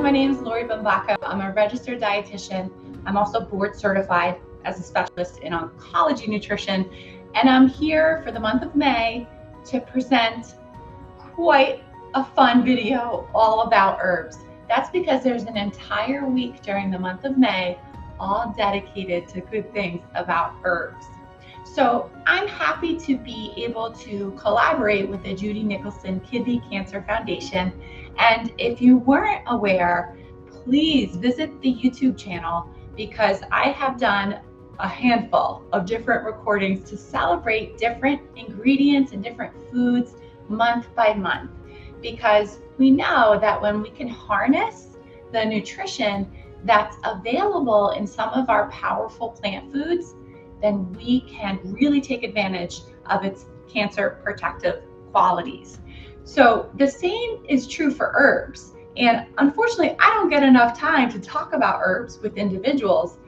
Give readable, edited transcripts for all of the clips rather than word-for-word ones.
my name is Lori Bumbaco. I'm a registered dietitian. I'm also board certified as a specialist in oncology nutrition. And I'm here for the month of May to present quite a fun video all about herbs. That's because there's an entire week during the month of May all dedicated to good things about herbs. So I'm happy to be able to collaborate with the Judy Nicholson Kidney Cancer Foundation. And if you weren't aware, please visit the YouTube channel because I have done a handful of different recordings to celebrate different ingredients and different foods month by month. Because we know that when we can harness the nutrition that's available in some of our powerful plant foods, then we can really take advantage of its cancer protective qualities. So the same is true for herbs. And unfortunately, I don't get enough time to talk about herbs with individuals,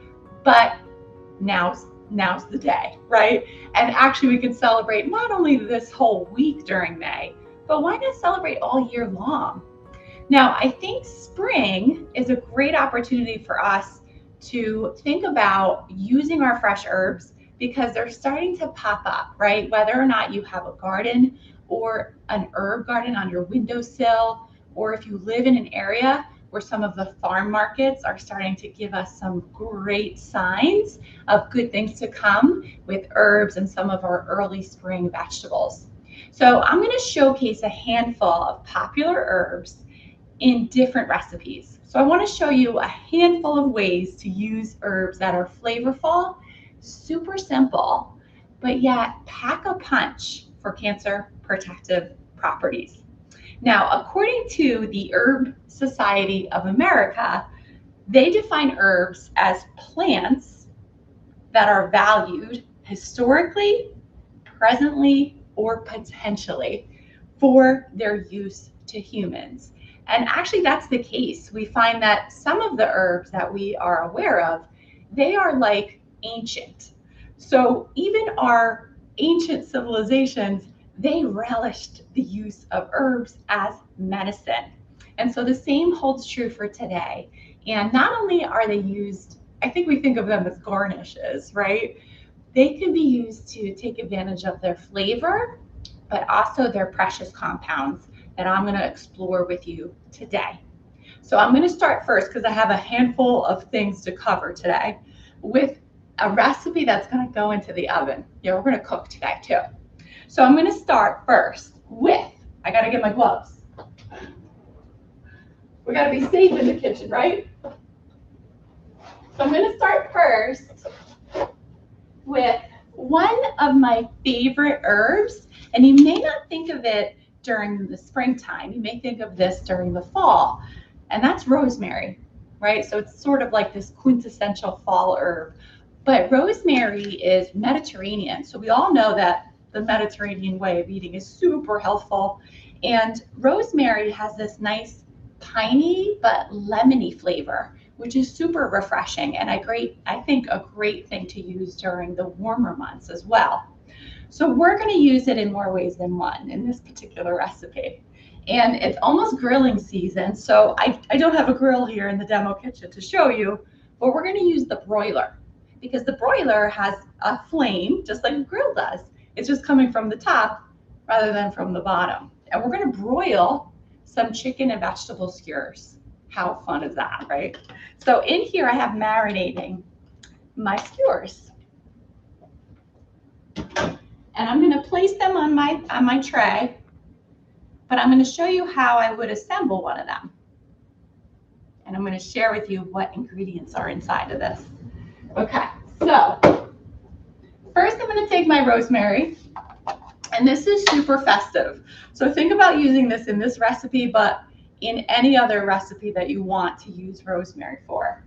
but now's the day, right? And actually we can celebrate not only this whole week during May, but why not celebrate all year long? Now, I think spring is a great opportunity for us to think about using our fresh herbs because they're starting to pop up, right? Whether or not you have a garden or an herb garden on your windowsill, or if you live in an area where some of the farm markets are starting to give us some great signs of good things to come with herbs and some of our early spring vegetables. So I'm going to showcase a handful of popular herbs in different recipes. So I want to show you a handful of ways to use herbs that are flavorful, super simple, but yet pack a punch for cancer protective properties. Now, according to the Herb Society of America, they define herbs as plants that are valued historically, presently, or potentially for their use to humans. And actually that's the case. We find that some of the herbs that we are aware of, they are like ancient. So even our ancient civilizations, they relished the use of herbs as medicine. And so the same holds true for today. And not only are they used, I think we think of them as garnishes, right? They can be used to take advantage of their flavor, but also their precious compounds that I'm going to explore with you today. So I'm going to start first because I have a handful of things to cover today with a recipe that's going to go into the oven. Yeah, we're going to cook today too. So I'm going to start first with, I got to get my gloves. We got to be safe in the kitchen, right? So I'm going to start first with one of my favorite herbs, and you may not think of it during the springtime. You may think of this during the fall, and that's rosemary, right? So it's sort of like this quintessential fall herb. But rosemary is Mediterranean. So we all know that the Mediterranean way of eating is super healthful. And rosemary has this nice piney but lemony flavor, which is super refreshing and I think a great thing to use during the warmer months as well. So we're going to use it in more ways than one in this particular recipe. And it's almost grilling season, so I don't have a grill here in the demo kitchen to show you, but we're going to use the broiler because the broiler has a flame just like a grill does. It's just coming from the top rather than from the bottom. And we're going to broil some chicken and vegetable skewers. How fun is that, right? So in here I have marinating my skewers. And I'm going to place them on my tray, but I'm going to show you how I would assemble one of them. And I'm going to share with you what ingredients are inside of this. Okay, so first I'm going to take my rosemary, and this is super festive. So think about using this in this recipe, but in any other recipe that you want to use rosemary for.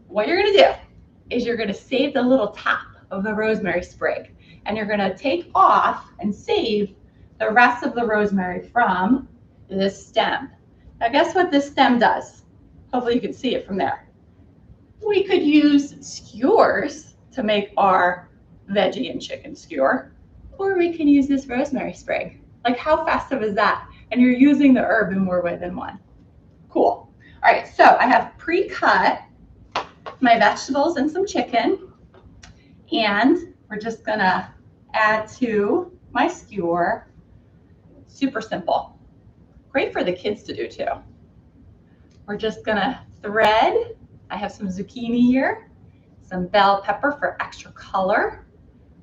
What you're going to do is you're going to save the little top of the rosemary sprig, and you're going to take off and save the rest of the rosemary from this stem. Now guess what this stem does? Hopefully you can see it from there. We could use skewers to make our veggie and chicken skewer, or we can use this rosemary sprig. Like how festive is that? And you're using the herb in more ways than one. Cool. All right, so I have pre-cut my vegetables and some chicken, and we're just gonna add to my skewer. Super simple. Great for the kids to do too. We're just gonna thread. I have some zucchini here, some bell pepper for extra color.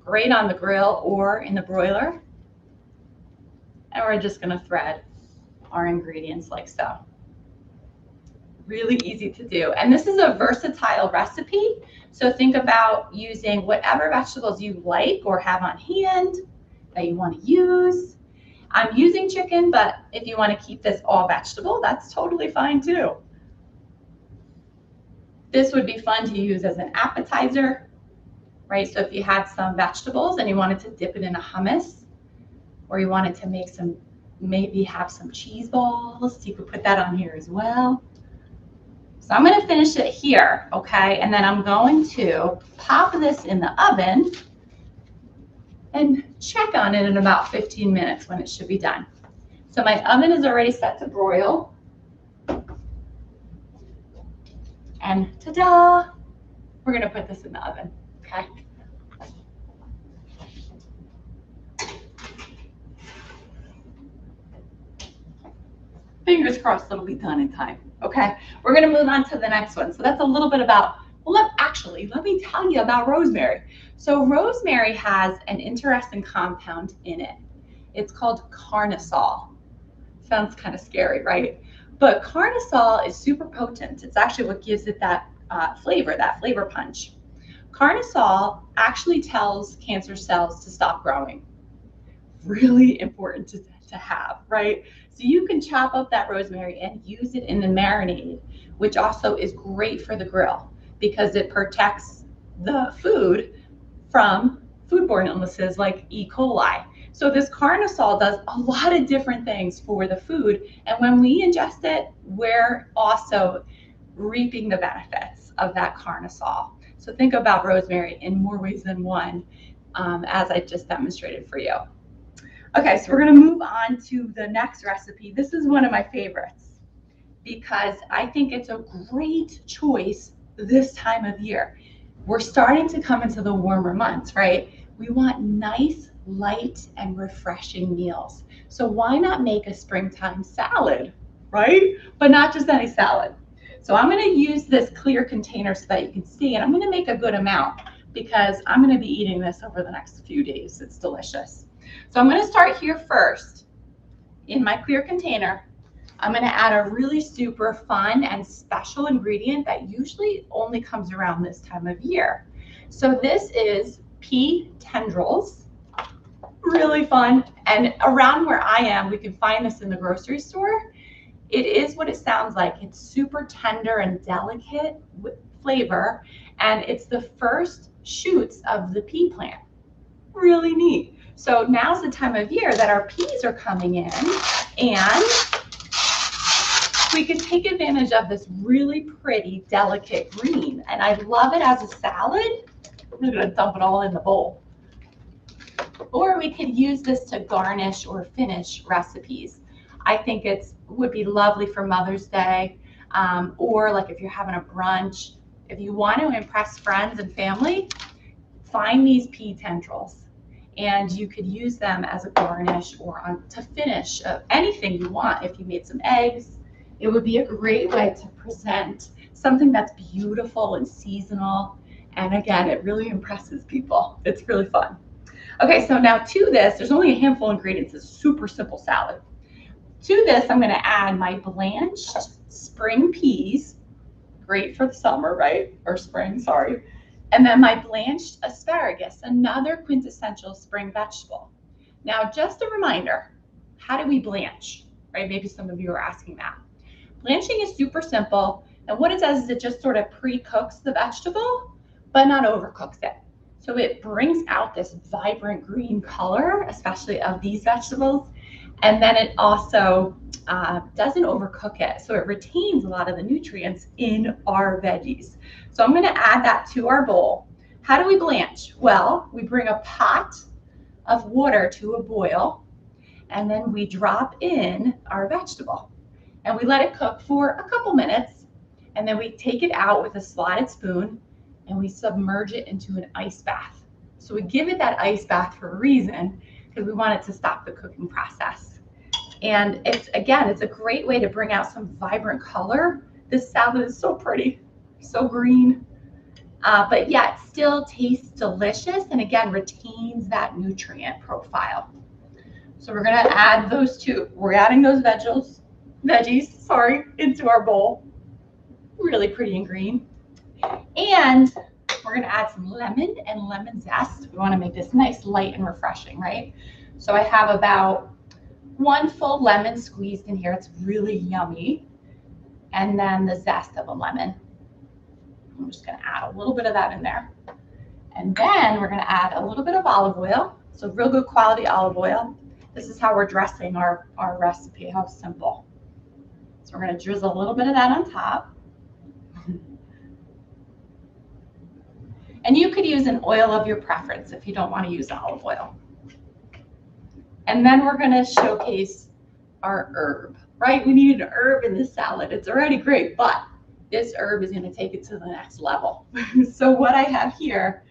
Great on the grill or in the broiler. And we're just gonna thread our ingredients like so. Really easy to do. And this is a versatile recipe. So think about using whatever vegetables you like or have on hand that you want to use. I'm using chicken, but if you want to keep this all vegetable, that's totally fine too. This would be fun to use as an appetizer, right? So if you had some vegetables and you wanted to dip it in a hummus, or you wanted to make some, maybe have some cheese balls, you could put that on here as well. So I'm going to finish it here, okay? And then I'm going to pop this in the oven and check on it in about 15 minutes when it should be done. So my oven is already set to broil. And ta-da! We're going to put this in the oven, okay? Fingers crossed it'll be done in time. Okay, we're going to move on to the next one. So that's a little bit about, well, let me tell you about rosemary. So rosemary has an interesting compound in it. It's called carnosol. Sounds kind of scary, right? But carnosol is super potent. It's actually what gives it that flavor punch. Carnosol actually tells cancer cells to stop growing. Really important to have, right? So you can chop up that rosemary and use it in the marinade, which also is great for the grill because it protects the food from foodborne illnesses like E. coli. So this carnosol does a lot of different things for the food, and when we ingest it, we're also reaping the benefits of that carnosol. So think about rosemary in more ways than one, as I just demonstrated for you. Okay, so we're going to move on to the next recipe. This is one of my favorites because I think it's a great choice this time of year. We're starting to come into the warmer months, right? We want nice, light, and refreshing meals. So why not make a springtime salad, right? But not just any salad. So I'm going to use this clear container so that you can see, and I'm going to make a good amount because I'm going to be eating this over the next few days. It's delicious. So I'm going to start here first in my clear container. I'm going to add a really super fun and special ingredient that usually only comes around this time of year. So this is pea tendrils. Really fun. And around where I am, we can find this in the grocery store. It is what it sounds like. It's super tender and delicate with flavor, and it's the first shoots of the pea plant. Really neat. So now's the time of year that our peas are coming in, and we can take advantage of this really pretty, delicate green. And I love it as a salad. I'm gonna dump it all in the bowl. Or we could use this to garnish or finish recipes. I think it would be lovely for Mother's Day, or like if you're having a brunch. If you want to impress friends and family, find these pea tendrils. And you could use them as a garnish or to finish anything you want. If you made some eggs, it would be a great way to present something that's beautiful and seasonal. And again, it really impresses people. It's really fun. Okay, so now to this, there's only a handful of ingredients. It's a super simple salad. To this, I'm going to add my blanched spring peas. Great for the summer, right? Or spring, sorry. And then my blanched asparagus, another quintessential spring vegetable. Now, just a reminder, how do we blanch, right? Maybe some of you are asking that. Blanching is super simple, and what it does is it just sort of pre-cooks the vegetable, but not overcooks it. So it brings out this vibrant green color, especially of these vegetables, and then it also doesn't overcook it, so it retains a lot of the nutrients in our veggies. So I'm going to add that to our bowl. How do we blanch? Well, we bring a pot of water to a boil, and then we drop in our vegetable. and we let it cook for a couple minutes, and then we take it out with a slotted spoon and we submerge it into an ice bath. So we give it that ice bath for a reason, because we want it to stop the cooking process. And it's a great way to bring out some vibrant color. This salad is so pretty, so green, but yet still tastes delicious, and again retains that nutrient profile. So we're gonna add those two. We're adding those veggies, into our bowl. Really pretty and green. And we're gonna add some lemon and lemon zest. We wanna make this nice, light, and refreshing, right? So I have about 1 full lemon squeezed in here. It's really yummy. And then the zest of a lemon. I'm just gonna add a little bit of that in there. And then we're gonna add a little bit of olive oil. So real good quality olive oil. This is how we're dressing our recipe, how simple. So we're gonna drizzle a little bit of that on top. And you could use an oil of your preference if you don't want to use olive oil. And then we're gonna showcase our herb, right? We need an herb in this salad. It's already great, but this herb is gonna take it to the next level. So what I have here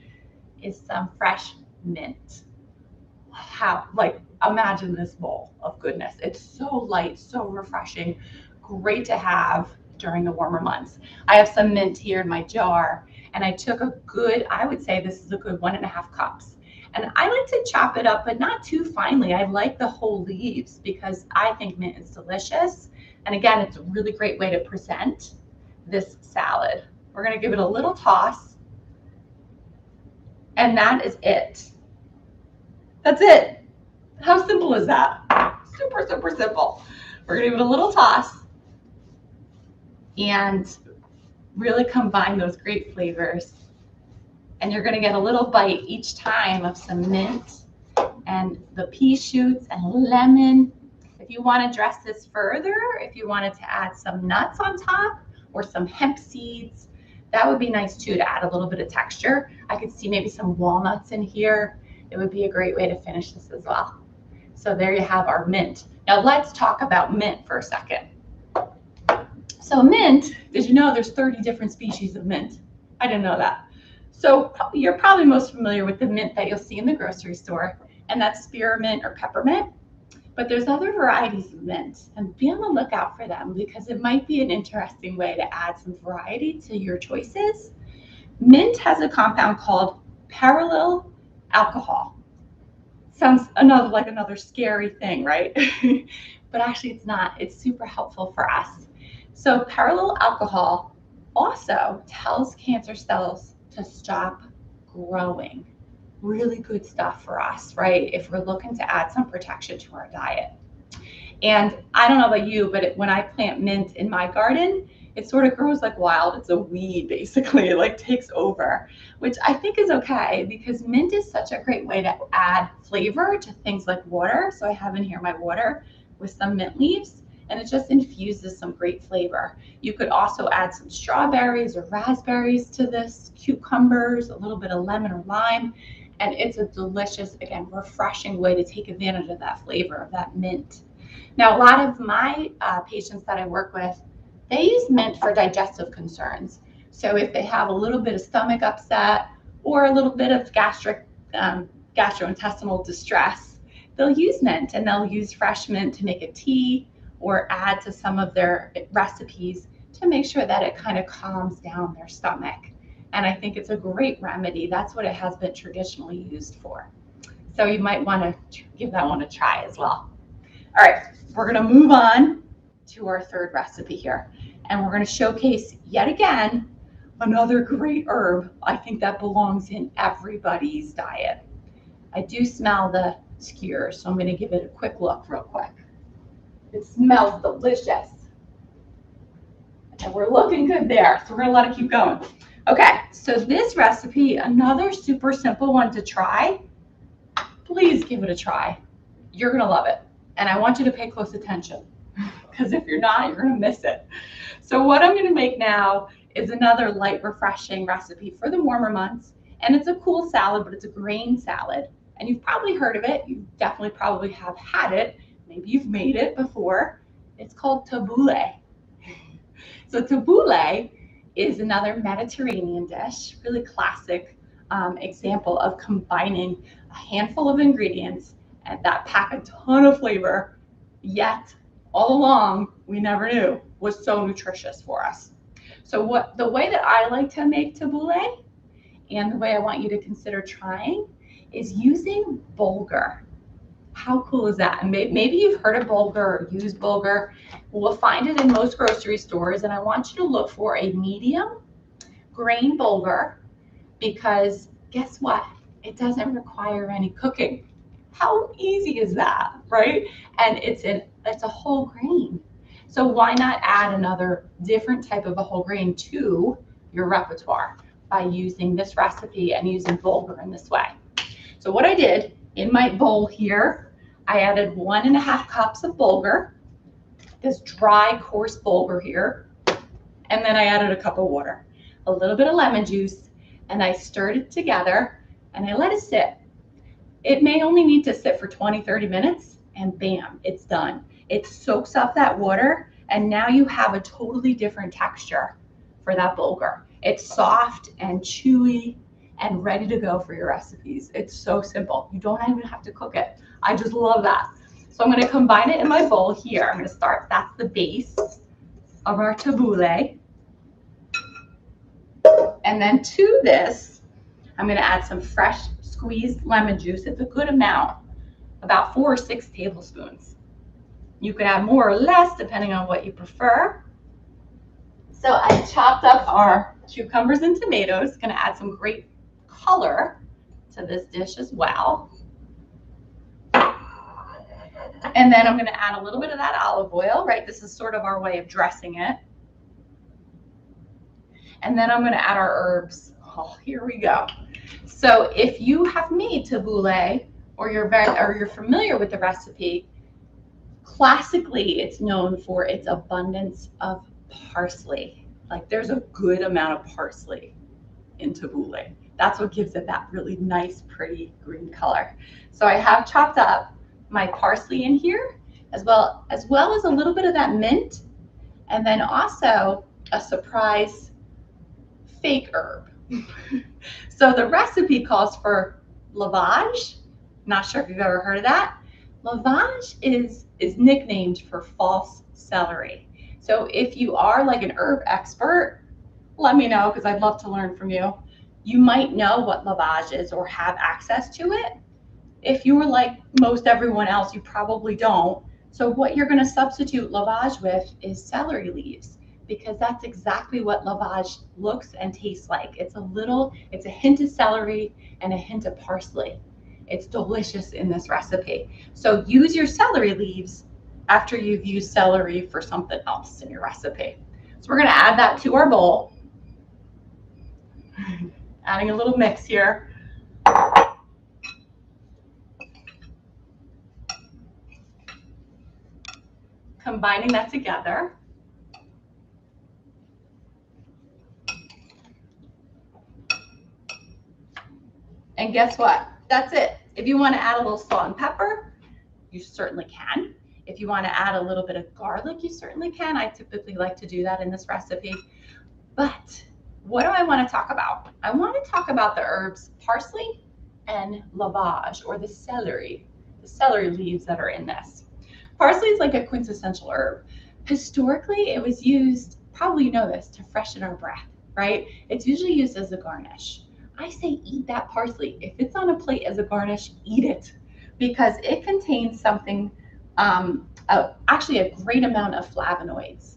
is some fresh mint. Imagine this bowl of goodness. It's so light, so refreshing, great to have during the warmer months. I have some mint here in my jar, and I took I would say this is a good 1.5 cups. And I like to chop it up, but not too finely. I like the whole leaves because I think mint is delicious. And again, it's a really great way to present this salad. We're gonna give it a little toss, and that is it. That's it. How simple is that? Super, super simple. We're gonna give it a little toss and really combine those great flavors. And you're gonna get a little bite each time of some mint and the pea shoots and lemon. If you wanna dress this further, if you wanted to add some nuts on top or some hemp seeds, that would be nice too, to add a little bit of texture. I could see maybe some walnuts in here. It would be a great way to finish this as well. So there you have our mint. Now let's talk about mint for a second. So mint, did you know there's 30 different species of mint? I didn't know that. So you're probably most familiar with the mint that you'll see in the grocery store, and that's spearmint or peppermint. But there's other varieties of mint, and be on the lookout for them because it might be an interesting way to add some variety to your choices. Mint has a compound called parallel alcohol. Sounds like another scary thing, right? But actually it's not. It's super helpful for us. So parallel alcohol also tells cancer cells to stop growing. Really good stuff for us, right? If we're looking to add some protection to our diet. And I don't know about you, but when I plant mint in my garden, it sort of grows like wild. It's a weed, basically. It like takes over, which I think is okay because mint is such a great way to add flavor to things like water. So I have in here my water with some mint leaves, and it just infuses some great flavor. You could also add some strawberries or raspberries to this, cucumbers, a little bit of lemon or lime, and it's a delicious, again, refreshing way to take advantage of that flavor of that mint. Now, a lot of my patients that I work with, they use mint for digestive concerns. So if they have a little bit of stomach upset or a little bit of gastrointestinal distress, they'll use mint, and they'll use fresh mint to make a tea or add to some of their recipes to make sure that it kind of calms down their stomach. And I think it's a great remedy. That's what it has been traditionally used for. So you might want to give that one a try as well. All right, we're going to move on to our third recipe here. And we're going to showcase yet again another great herb. I think that belongs in everybody's diet. I do smell the skewers, so I'm going to give it a quick look real quick. It smells delicious. And we're looking good there, so we're going to let it keep going. Okay, so this recipe, another super simple one to try. Please give it a try. You're going to love it. And I want you to pay close attention because if you're not, you're going to miss it. So what I'm going to make now is another light, refreshing recipe for the warmer months. And it's a cool salad, but it's a grain salad. And you've probably heard of it. You definitely probably have had it. Maybe you've made it before. It's called tabouleh. So tabouleh is another Mediterranean dish, really classic example of combining a handful of ingredients and that pack a ton of flavor, yet all along we never knew was so nutritious for us. So the way that I like to make tabouleh, and the way I want you to consider trying, is using bulgur. How cool is that? And maybe you've heard of bulgur or used bulgur. We'll find it in most grocery stores, and I want you to look for a medium grain bulgur, because guess what? It doesn't require any cooking. How easy is that, right? And it's a whole grain. So why not add another different type of a whole grain to your repertoire by using this recipe and using bulgur in this way? So what I did in my bowl here, I added 1.5 cups of bulgur, this dry, coarse bulgur here, and then I added a cup of water, a little bit of lemon juice, and I stirred it together and I let it sit. It may only need to sit for 20-30 minutes, and bam, it's done. It soaks up that water, and now you have a totally different texture for that bulgur. It's soft and chewy and ready to go for your recipes. It's so simple. You don't even have to cook it. I just love that. So I'm going to combine it in my bowl here. I'm going to start, that's the base of our tabouleh. And then to this, I'm going to add some fresh squeezed lemon juice. It's a good amount, about 4 or 6 tablespoons. You could add more or less depending on what you prefer. So I chopped up our cucumbers and tomatoes. Going to add some great color to this dish as well. And then I'm going to add a little bit of that olive oil, right? This is sort of our way of dressing it. And then I'm going to add our herbs. Oh, here we go. So if you have made tabouleh or you're familiar with the recipe, classically it's known for its abundance of parsley. Like there's a good amount of parsley in tabouleh. That's what gives it that really nice, pretty green color. So I have chopped up my parsley in here, as well as a little bit of that mint, and then also a surprise fake herb. So the recipe calls for lavage. Not sure if you've ever heard of that. Lavage is nicknamed for false celery. So if you are like an herb expert, let me know, because I'd love to learn from you. You might know what lavage is or have access to it. If you were like most everyone else, you probably don't. So what you're going to substitute lavage with is celery leaves, because that's exactly what lavage looks and tastes like. It's a hint of celery and a hint of parsley. It's delicious in this recipe. So use your celery leaves after you've used celery for something else in your recipe. So we're going to add that to our bowl. Adding a little mix here. Combining that together. And guess what? That's it. If you want to add a little salt and pepper, you certainly can. If you want to add a little bit of garlic, you certainly can. I typically like to do that in this recipe. But what do I want to talk about? I want to talk about the herbs parsley and lavage, or the celery leaves that are in this. Parsley is like a quintessential herb. Historically, it was used, probably you know this, to freshen our breath, right? It's usually used as a garnish. I say eat that parsley. If it's on a plate as a garnish, eat it, because it contains something, actually a great amount of flavonoids.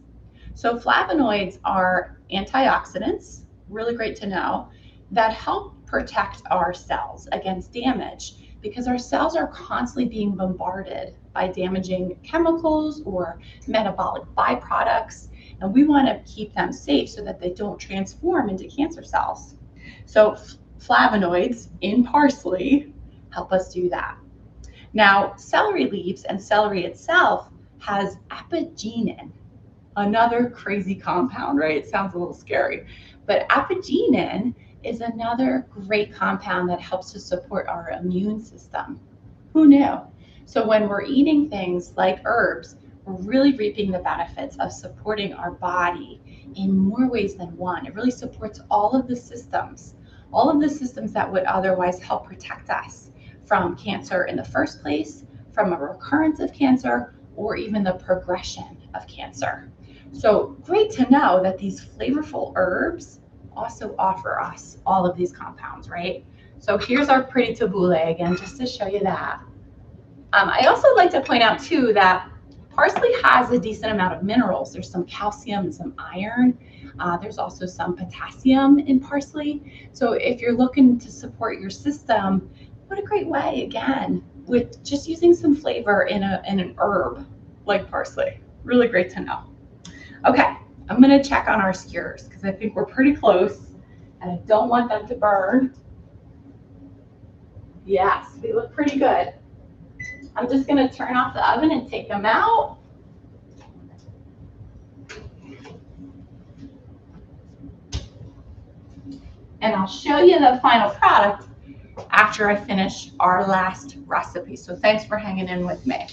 So flavonoids are antioxidants, really great to know, that help protect our cells against damage, because our cells are constantly being bombarded by damaging chemicals or metabolic byproducts, and we want to keep them safe so that they don't transform into cancer cells. So flavonoids in parsley help us do that. Now, celery leaves and celery itself has apigenin, another crazy compound, right? It sounds a little scary, but apigenin is another great compound that helps to support our immune system. Who knew? So when we're eating things like herbs, we're really reaping the benefits of supporting our body in more ways than one. It really supports all of the systems that would otherwise help protect us from cancer in the first place, from a recurrence of cancer, or even the progression of cancer. So great to know that these flavorful herbs also offer us all of these compounds, right? So here's our pretty tabouleh again, just to show you that. I also like to point out too that parsley has a decent amount of minerals. There's some calcium and some iron. There's also some potassium in parsley. So if you're looking to support your system, what a great way, again, with just using some flavor in an herb like parsley. Really great to know. Okay, I'm gonna check on our skewers because I think we're pretty close and I don't want them to burn. Yes, they look pretty good. I'm just gonna turn off the oven and take them out. And I'll show you the final product after I finish our last recipe. So thanks for hanging in with me.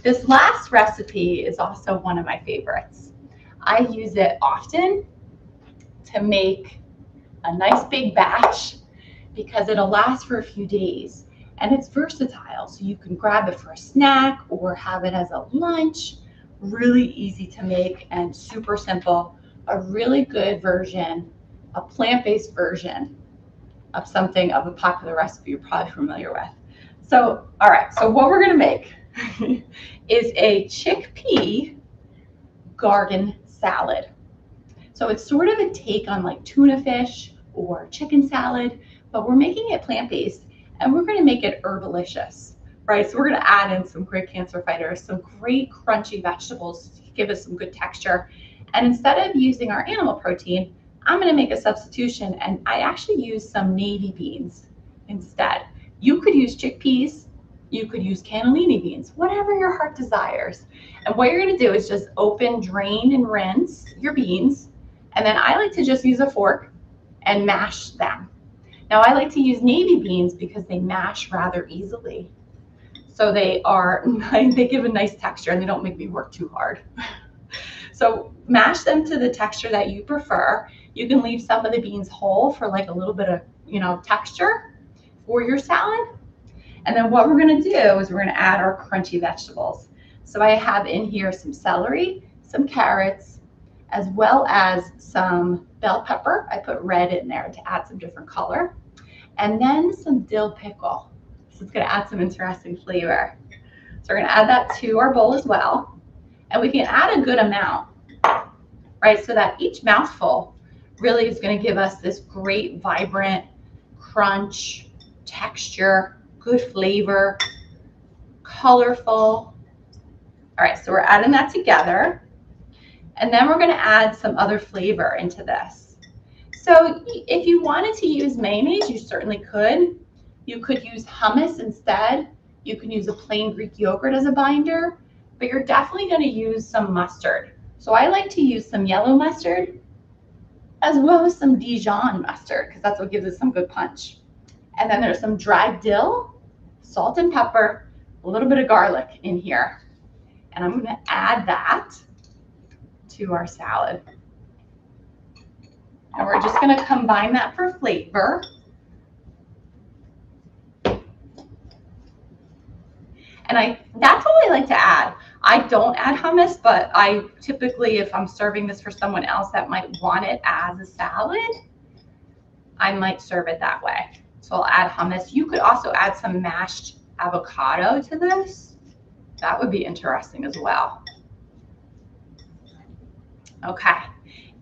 This last recipe is also one of my favorites. I use it often to make a nice big batch because it'll last for a few days. And it's versatile, so you can grab it for a snack or have it as a lunch. Really easy to make and super simple. A really good version, a plant-based version of something of a popular recipe you're probably familiar with. So, all right, so what we're gonna make is a chickpea garden salad. So it's sort of a take on like tuna fish or chicken salad, but we're making it plant-based. And we're going to make it herbalicious, right? So we're going to add in some great cancer fighters, some great crunchy vegetables to give us some good texture. And instead of using our animal protein, I'm going to make a substitution, and I actually use some navy beans instead. You could use chickpeas, you could use cannellini beans, whatever your heart desires. And what you're going to do is just open, drain, and rinse your beans. And then I like to just use a fork and mash them. Now I like to use navy beans because they mash rather easily. So they give a nice texture and they don't make me work too hard. So mash them to the texture that you prefer. You can leave some of the beans whole for like a little bit of, texture for your salad. And then what we're gonna do is we're gonna add our crunchy vegetables. So I have in here some celery, some carrots, as well as some bell pepper. I put red in there to add some different color. And then some dill pickle. So it's gonna add some interesting flavor. So we're gonna add that to our bowl as well. And we can add a good amount, right? So that each mouthful really is gonna give us this great, vibrant crunch, texture, good flavor, colorful. All right, so we're adding that together. And then we're gonna add some other flavor into this. So if you wanted to use mayonnaise, you certainly could. You could use hummus instead. You can use a plain Greek yogurt as a binder, but you're definitely gonna use some mustard. So I like to use some yellow mustard as well as some Dijon mustard because that's what gives it some good punch. And then there's some dried dill, salt and pepper, a little bit of garlic in here. And I'm gonna add that to our salad. And we're just gonna combine that for flavor. And that's all I like to add. I don't add hummus, but I typically, if I'm serving this for someone else that might want it as a salad, I might serve it that way. So I'll add hummus. You could also add some mashed avocado to this. That would be interesting as well. Okay,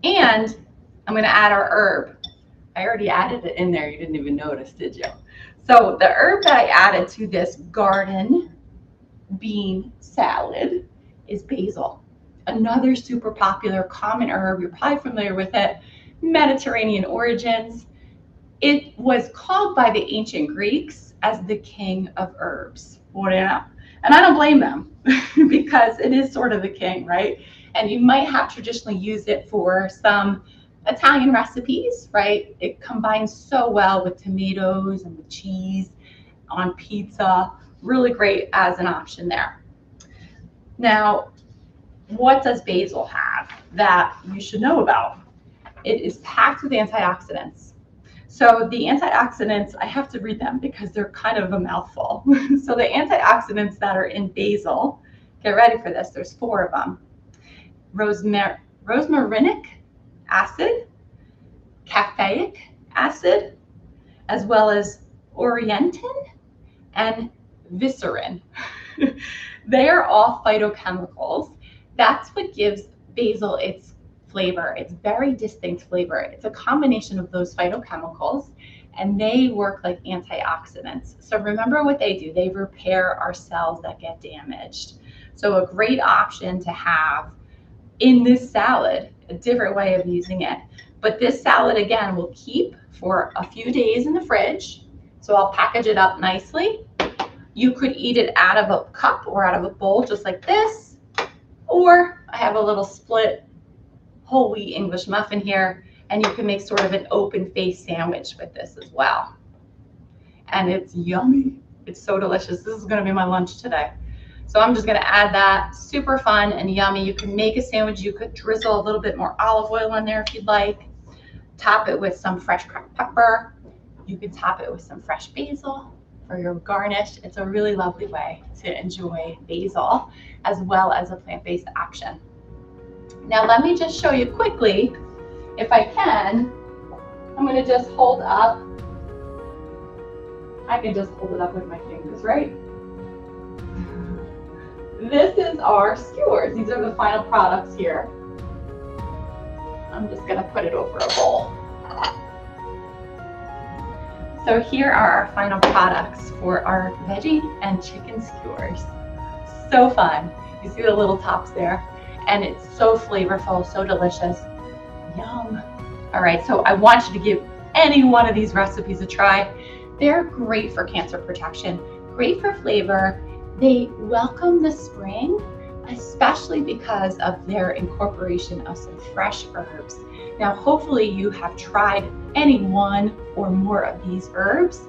and I'm gonna add our herb. I already added it in there, you didn't even notice, did you? So the herb that I added to this garden bean salad is basil. Another super popular common herb, you're probably familiar with it, Mediterranean origins. It was called by the ancient Greeks as the king of herbs. What do you know? And I don't blame them because it is sort of the king, right? And you might have traditionally used it for some Italian recipes, right? It combines so well with tomatoes and with cheese on pizza. Really great as an option there. Now, what does basil have that you should know about? It is packed with antioxidants. So the antioxidants, I have to read them because they're kind of a mouthful. So the antioxidants that are in basil, get ready for this, there's 4 of them. Rosmarinic acid, caffeic acid, as well as orientin and viscerin. They are all phytochemicals. That's what gives basil its flavor. It's very distinct flavor. It's a combination of those phytochemicals, and they work like antioxidants. So remember what they do. They repair our cells that get damaged. So a great option to have in this salad, a different way of using it. But this salad, again, will keep for a few days in the fridge. So I'll package it up nicely. You could eat it out of a cup or out of a bowl just like this. Or I have a little split whole wheat English muffin here, and you can make sort of an open face sandwich with this as well. And it's yummy. It's so delicious. This is going to be my lunch today. So I'm just going to add that. Super fun and yummy. You can make a sandwich. You could drizzle a little bit more olive oil on there if you'd like. Top it with some fresh cracked pepper. You could top it with some fresh basil for your garnish. It's a really lovely way to enjoy basil as well as a plant-based option. Now let me just show you quickly, if I can. I'm going to just hold up. I can just hold it up with my fingers, right? This is our skewers. These are the final products here. I'm just going to put it over a bowl. So here are our final products for our veggie and chicken skewers. So fun. You see the little tops there? And it's so flavorful, so delicious. Yum. All right, so I want you to give any one of these recipes a try. They're great for cancer protection, great for flavor. They welcome the spring, especially because of their incorporation of some fresh herbs. Now, hopefully you have tried any one or more of these herbs,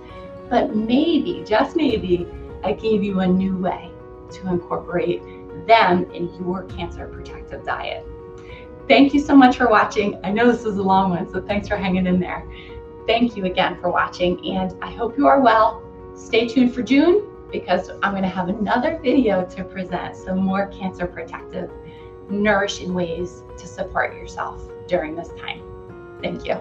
but maybe, just maybe, I gave you a new way to incorporate them in your cancer protective diet. Thank you so much for watching. I know this was a long one, so thanks for hanging in there. Thank you again for watching, and I hope you are well. Stay tuned for June, because I'm going to have another video to present some more cancer protective, nourishing ways to support yourself during this time. Thank you.